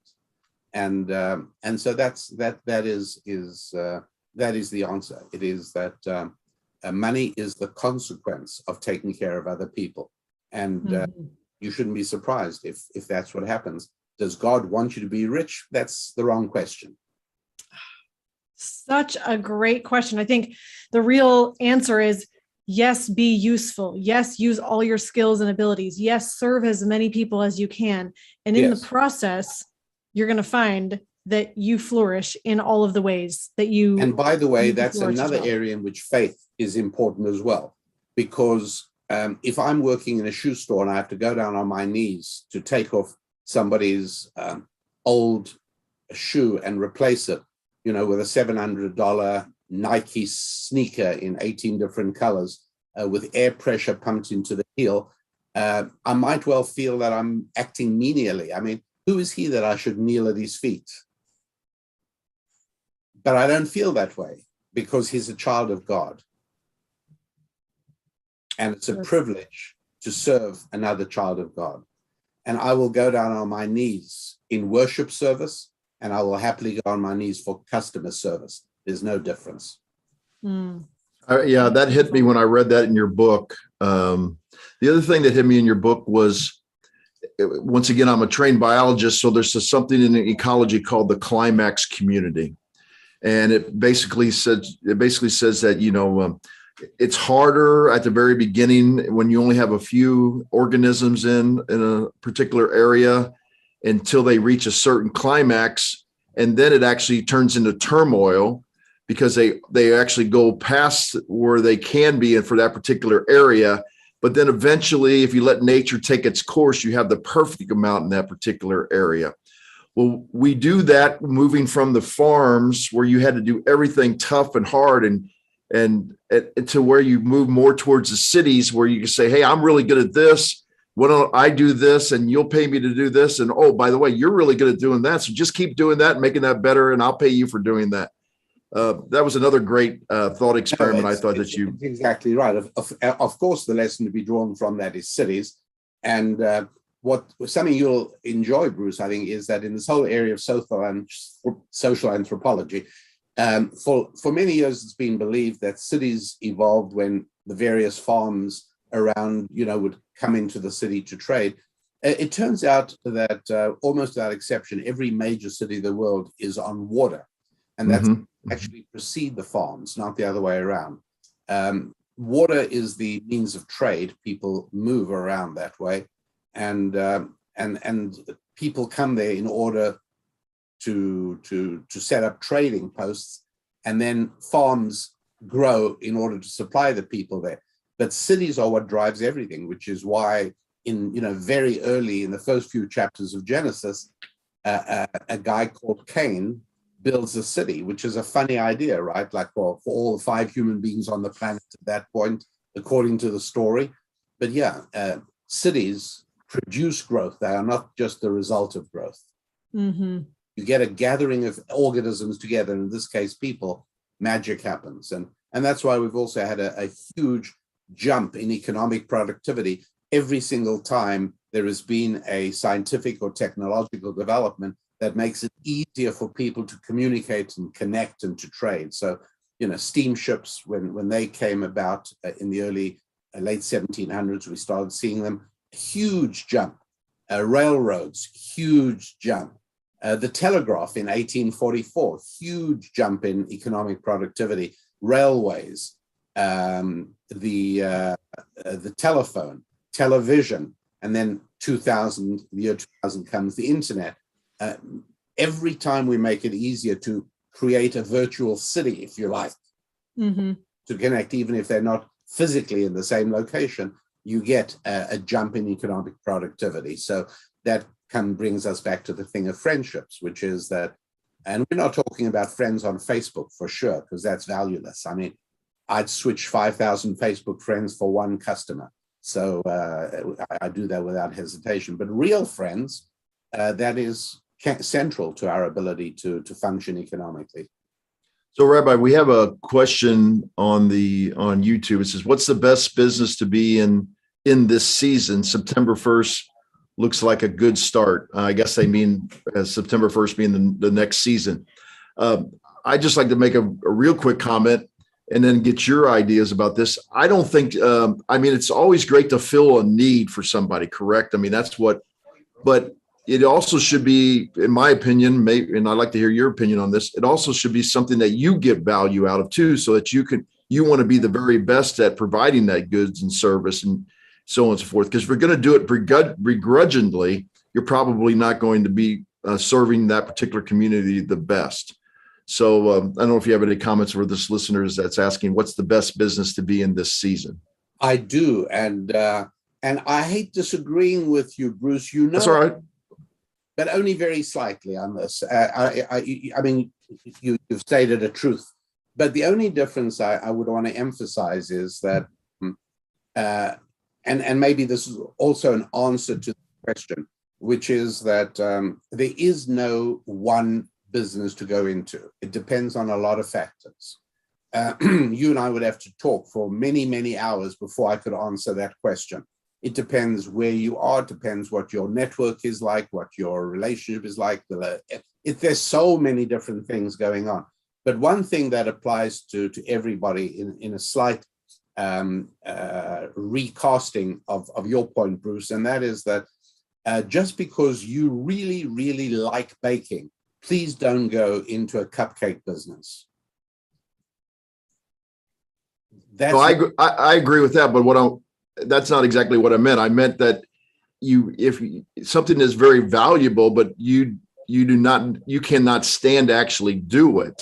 Speaker 3: And so that is the answer. It is that money is the consequence of taking care of other people. And you shouldn't be surprised if that's what happens. Does God want you to be rich? That's the wrong question.
Speaker 1: Such a great question. I think the real answer is yes, be useful. Yes, use all your skills and abilities. Yes, serve as many people as you can. And in the process, you're going to find that you flourish in all of the ways that you.
Speaker 3: And by the way, that's another area in which faith is important as well. Because if I'm working in a shoe store and I have to go down on my knees to take off somebody's old shoe and replace it, you know, with a $700 Nike sneaker in 18 different colors with air pressure pumped into the heel, I might well feel that I'm acting menially. I mean, who is he that I should kneel at his feet? But I don't feel that way because he's a child of God. And it's a privilege to serve another child of God. And I will go down on my knees in worship service, and I will happily go on my knees for customer service. There's no difference.
Speaker 2: Yeah, that hit me when I read that in your book. The other thing that hit me in your book was, once again, I'm a trained biologist, so there's something in ecology called the Climax Community. And it basically says that, you know, it's harder at the very beginning when you only have a few organisms in a particular area until they reach a certain climax. And then it actually turns into turmoil because they actually go past where they can be for that particular area. But then eventually, if you let nature take its course, you have the perfect amount in that particular area. Well, we do that moving from the farms where you had to do everything tough and hard and to where you move more towards the cities where you can say, "Hey, I'm really good at this. Why don't I do this and you'll pay me to do this? And oh, by the way, you're really good at doing that. So just keep doing that and making that better. And I'll pay you for doing that." That was another great thought experiment. I thought that you.
Speaker 3: Exactly right. Of course, the lesson to be drawn from that is cities. And something you'll enjoy, Bruce, I think, is that in this whole area of social anthropology, for many years, it's been believed that cities evolved when the various farms around, you know, would come into the city to trade. It turns out that almost without exception, every major city in the world is on water. And that's actually precede the farms, not the other way around. Water is the means of trade. People move around that way. And people come there in order to set up trading posts, and then farms grow in order to supply the people there. But cities are what drives everything, which is why very early in the first few chapters of Genesis, a guy called Cain builds a city, which is a funny idea, right? Like for all the 5 human beings on the planet at that point, according to the story. But cities produce growth. They are not just the result of growth.
Speaker 1: Mm-hmm.
Speaker 3: You get a gathering of organisms together, in this case, people, magic happens. And that's why we've also had a huge jump in economic productivity every single time there has been a scientific or technological development that makes it easier for people to communicate and connect and to trade. So, steamships, when they came about in the late 1700s, we started seeing them. Huge jump. Railroads, huge jump. The telegraph in 1844, huge jump in economic productivity. Railways, the telephone, television, and then the year 2000 comes the internet. Every time we make it easier to create a virtual city, if you like,
Speaker 1: mm-hmm.
Speaker 3: to connect, even if they're not physically in the same location, you get a jump in economic productivity. So that brings us back to the thing of friendships, which is that, and we're not talking about friends on Facebook for sure, because that's valueless. I mean, I'd switch 5,000 Facebook friends for one customer. So I do that without hesitation. But real friends, that is central to our ability to function economically.
Speaker 2: So, Rabbi, we have a question on YouTube. It says, "What's the best business to be in this season? September 1st looks like a good start." I guess they mean September 1st being the next season. I'd just like to make a real quick comment and then get your ideas about this. I don't think, it's always great to fill a need for somebody, correct? I mean, but it also should be, in my opinion, and I'd like to hear your opinion on this, it also should be something that you get value out of too, so that you want to be the very best at providing that goods and service and so on and so forth. Because if you're going to do it begrudgingly, you're probably not going to be serving that particular community the best. So I don't know if you have any comments for this listeners that's asking, what's the best business to be in this season?
Speaker 3: I do. And I hate disagreeing with you, Bruce.
Speaker 2: That's all right.
Speaker 3: But only very slightly on this. I mean, you've stated a truth. But the only difference I would want to emphasize is that, and maybe this is also an answer to the question, which is that there is no one business to go into. It depends on a lot of factors. You and I would have to talk for many, many hours before I could answer that question. It depends where you are, it depends what your network is like, what your relationship is like. There's so many different things going on. But one thing that applies to everybody in a slight recasting of your point, Bruce, and that is that just because you really, really like baking, please don't go into a cupcake business.
Speaker 2: No, I agree with that, but that's not exactly what I meant. I meant that if something is very valuable, but you cannot stand to actually do it.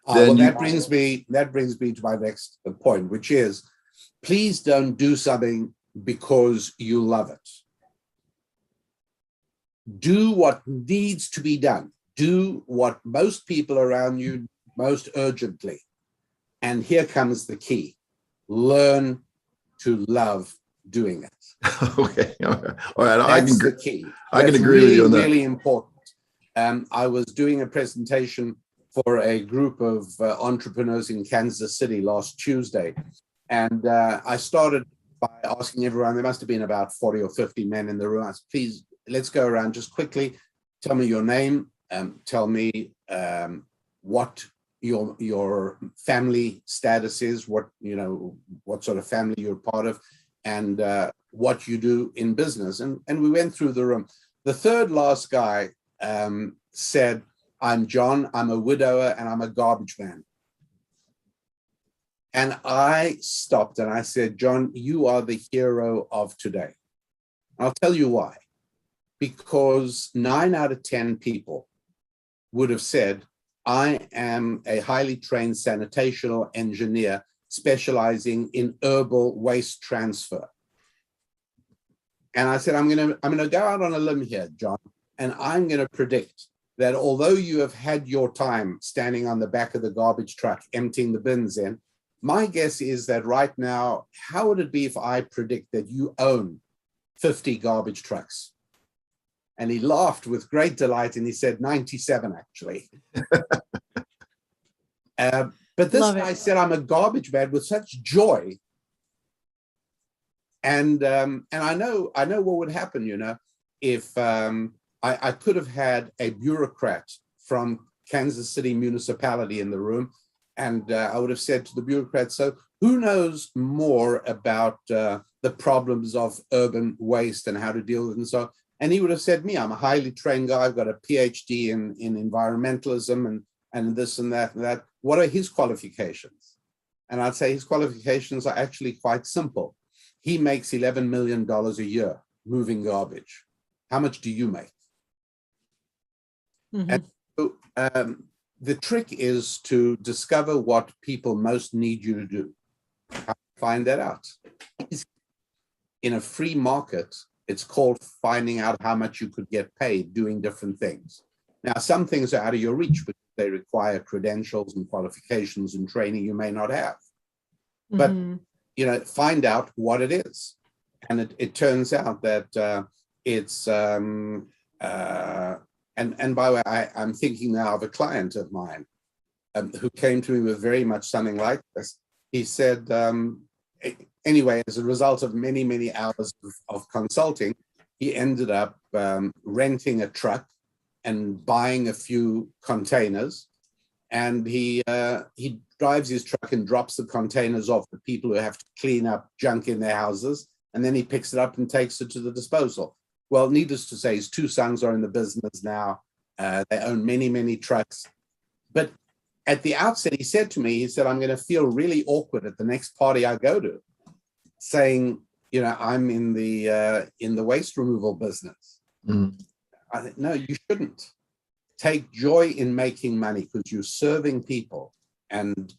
Speaker 3: That brings me to my next point, which is, please don't do something because you love it. Do what needs to be done. Do what most people around you most urgently. And here comes the key. Learn to love doing it.
Speaker 2: Okay. All right.
Speaker 3: That's the key.
Speaker 2: I can agree with you on that.
Speaker 3: Really important. I was doing a presentation for a group of entrepreneurs in Kansas City last Tuesday. And I started by asking everyone, there must have been about 40 or 50 men in the room. I said, please, let's go around just quickly. Tell me your name. Tell me what your family status is, what sort of family you're part of, and what you do in business. And we went through the room. The third last guy said, I'm John, I'm a widower, and I'm a garbage man. And I stopped and I said, John, you are the hero of today. I'll tell you why. Because 9 out of 10 people would have said, I am a highly trained sanitational engineer specializing in herbal waste transfer. And I said, I'm gonna go out on a limb here, John, and I'm gonna predict that although you have had your time standing on the back of the garbage truck, emptying the bins in, my guess is that right now, how would it be if I predict that you own 50 garbage trucks? And he laughed with great delight and he said 97, actually. But this guy said, I'm a garbage man with such joy. And I know what would happen, you know, if I could have had a bureaucrat from Kansas City municipality in the room, and I would have said to the bureaucrat, so who knows more about the problems of urban waste and how to deal with it and so on? And he would have said, me, I'm a highly trained guy. I've got a PhD in environmentalism and this and that and that. What are his qualifications? And I'd say his qualifications are actually quite simple. He makes $11 million a year moving garbage. How much do you make? Mm-hmm. And so the trick is to discover what people most need you to do. How to find that out? In a free market, it's called finding out how much you could get paid doing different things. Now, some things are out of your reach, but they require credentials and qualifications and training you may not have. But, you know, find out what it is. And it turns out that it's, and by the way, I'm thinking now of a client of mine who came to me with very much something like this. He said, anyway, as a result of many, many hours of consulting, he ended up renting a truck and buying a few containers. And he drives his truck and drops the containers off to people who have to clean up junk in their houses. And then he picks it up and takes it to the disposal. Well, needless to say, his two sons are in the business now. They own many, many trucks. But at the outset, he said to me, he said, I'm going to feel really awkward at the next party I go to, saying, you know, I'm in the waste removal business. Mm. I think, no, you shouldn't. Take joy in making money because you're serving people. And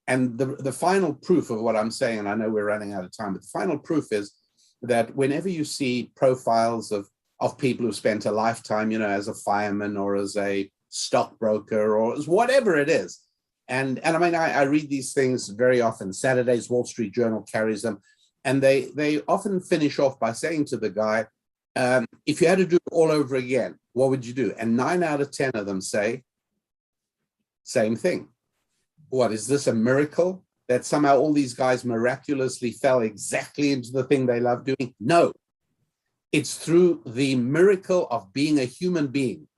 Speaker 3: the final proof of what I'm saying, and I know we're running out of time, but the final proof is that whenever you see profiles of people who spent a lifetime, you know, as a fireman or as a stockbroker or as whatever it is, and I mean, I read these things very often. Saturday's Wall Street Journal carries them, and they often finish off by saying to the guy, if you had to do it all over again, what would you do? And 9 out of 10 of them say, same thing. What, is this a miracle that somehow all these guys miraculously fell exactly into the thing they love doing? No, it's through the miracle of being a human being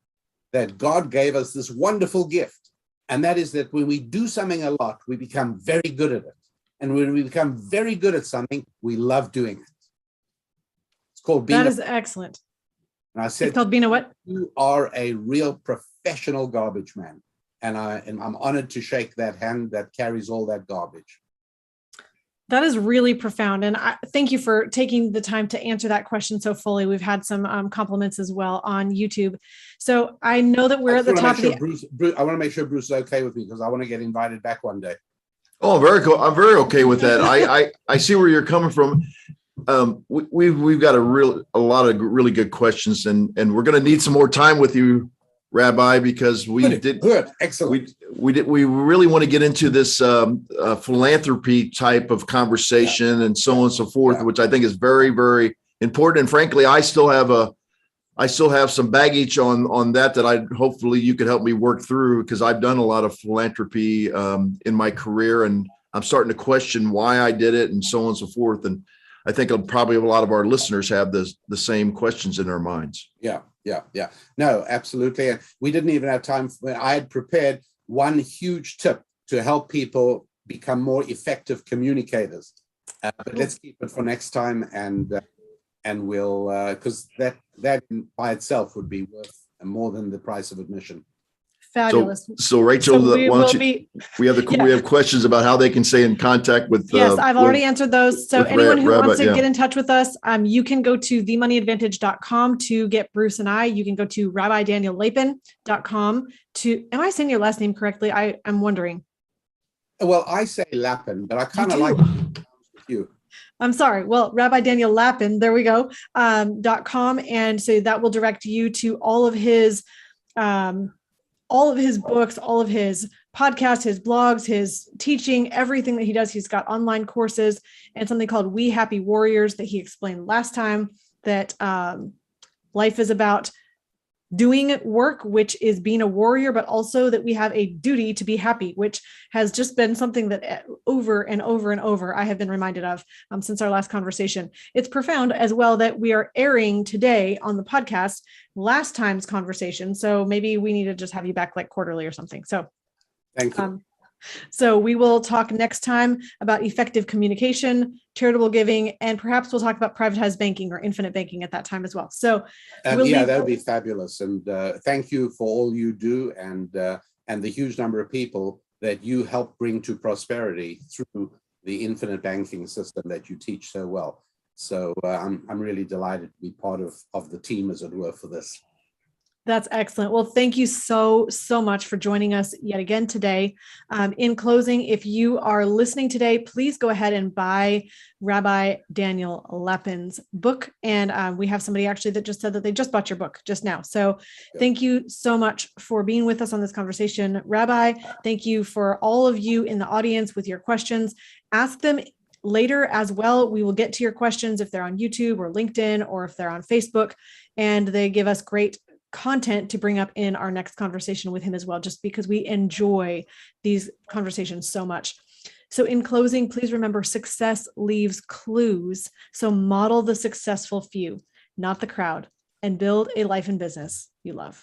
Speaker 3: that God gave us this wonderful gift. And that is that when we do something a lot, we become very good at it. And when we become very good at something, we love doing it. It's called being.
Speaker 1: That is excellent.
Speaker 3: And I said,
Speaker 1: it's called being a what?
Speaker 3: You are a real professional garbage man. And I'm honored to shake that hand that carries all that garbage.
Speaker 1: That is really profound. And I thank you for taking the time to answer that question so fully. We've had some compliments as well on YouTube. So I know that we're at the top of the...
Speaker 3: Bruce, I want to make sure Bruce is okay with me because I want to get invited back one day.
Speaker 2: Oh, very cool. I'm very okay with that. I see where you're coming from. We've got a lot of really good questions, and we're going to need some more time with you, Rabbi, because we
Speaker 3: excellent.
Speaker 2: We really want to get into this philanthropy type of conversation and so on and so forth, which I think is very, very important. And frankly, I still have some baggage on that hopefully you could help me work through, because I've done a lot of philanthropy in my career, and I'm starting to question why I did it and so on and so forth. And I think probably a lot of our listeners have the same questions in their minds.
Speaker 3: Yeah. No, absolutely. And we didn't even have time. I had prepared one huge tip to help people become more effective communicators. But let's keep it for next time, and we'll because that by itself would be worth more than the price of admission.
Speaker 1: Fabulous.
Speaker 2: So Rachel,
Speaker 1: we
Speaker 2: why
Speaker 1: will
Speaker 2: don't you,
Speaker 1: be.
Speaker 2: we have questions about how they can stay in contact with.
Speaker 1: Yes, I've already answered those. So anyone who
Speaker 2: Rabbi,
Speaker 1: wants to get in touch with us, you can go to themoneyadvantage.com to get Bruce and I. You can go to RabbiDanielLapin.com to. Am I saying your last name correctly? I'm wondering.
Speaker 3: Well, I say Lapin, but I kind of like you.
Speaker 1: I'm sorry. Well, Rabbi Daniel Lapin, there we go, .com. And so that will direct you to all of his books, all of his podcasts, his blogs, his teaching, everything that he does. He's got online courses and something called We Happy Warriors that he explained last time, that life is about doing work, which is being a warrior, but also that we have a duty to be happy, which has just been something that over and over and over I have been reminded of since our last conversation. It's profound as well that we are airing today on the podcast last time's conversation. So maybe we need to just have you back like quarterly or something. So
Speaker 3: thank you.
Speaker 1: So we will talk next time about effective communication, charitable giving, and perhaps we'll talk about privatized banking or infinite banking at that time as well. So
Speaker 3: that would be fabulous. And thank you for all you do and the huge number of people that you help bring to prosperity through the infinite banking system that you teach so well. So I'm really delighted to be part of the team, as it were, for this.
Speaker 1: That's excellent. Well, thank you so much for joining us yet again today. In closing, if you are listening today, please go ahead and buy Rabbi Daniel Lapin's book. And we have somebody actually that just said that they just bought your book just now. So thank you so much for being with us on this conversation. Rabbi, thank you for all of you in the audience with your questions. Ask them later as well. We will get to your questions if they're on YouTube or LinkedIn or if they're on Facebook, and they give us great content to bring up in our next conversation with him as well, just because we enjoy these conversations so much. So in closing, please remember, success leaves clues. So model the successful few, not the crowd, and build a life and business you love.